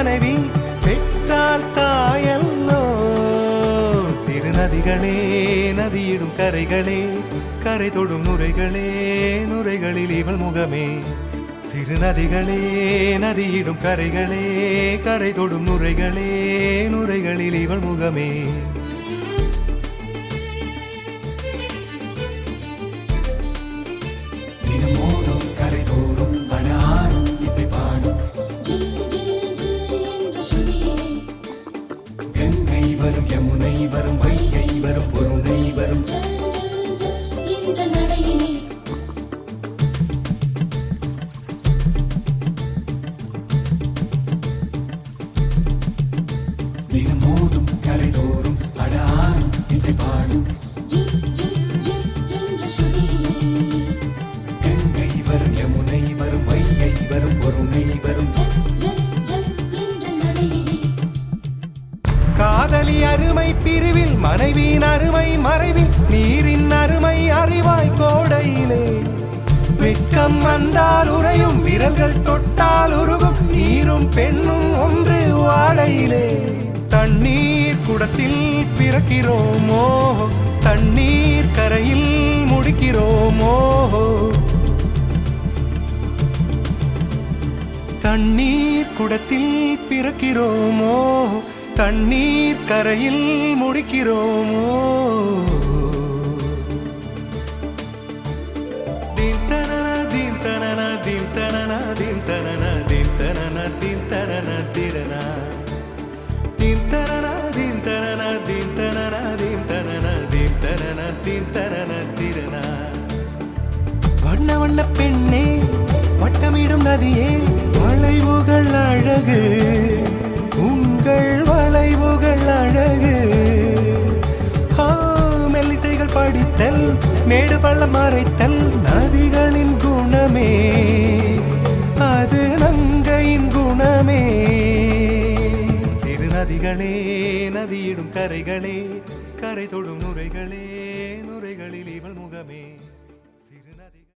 மனைவி பெற்றால் தாயல்லோ. சிறு நதிகளே நதியிடும் கரைகளே கரை தொடும் நுரைகளே நுரைகளில் இவள் முகமே. சிறு நதிகளே நதியிடும் கரைகளே கரை தொடும் நுரைகளே நுரைகளில் இவள் முகமே. தினமோதும் கரை தோறும் படாரும் இசை பாடும் கங்கை வரும் யமுனை வரும் வைகை வரும் பொருணை வரும் தினமோதும் கரை தோறும் படாரும் இசை பாடும் கங்கை வரும் யமுனை வரும் வைகை வரும் பொருணை வரும். காதலி அருமை பிரிவில் மனைவியின் அருமை மறைவில் நீரின் அருமை அறிவாய் கோடையிலே. வெட்கம் வந்தால் உறையும் விரல்கள் தொட்டால் உருகும் நீரும் பெண்ணும் ஒன்று வாடையிலே. தண்ணீர் குடத்தில் பிறக்கிறோமோ தண்ணீர் கரையில் முடிக்கிறோமோ. தண்ணீர் குடத்தில் பிறக்கிறோமோ தண்ணீர் கரையில் முடிக்கிறோமோ. தீம் தனன தீம் தனன தீம் தனன தீம் தனன தீம் தனன தீம் தனன திரனா தீம் தனன தீம் தனன தீம் தனன தீம் தனன தீம் தனன தீம் தனன திரனா. வண்ண வண்ண பெண்ணே வட்டமிடும் நதியே வளைவுகள் அழகு உங்கள் வளைவுகள் அழகு. மெல்லிசைகள் படித்தல் மேடு பள்ளம் மறைத்தல் நதிகளின் குணமே அது நங்கையின் குணமே. சிறு நதிகளே நதியிடும் கரைகளே கரை தொடும் நுரைகளே நுரைகளில் இவள் முகமே.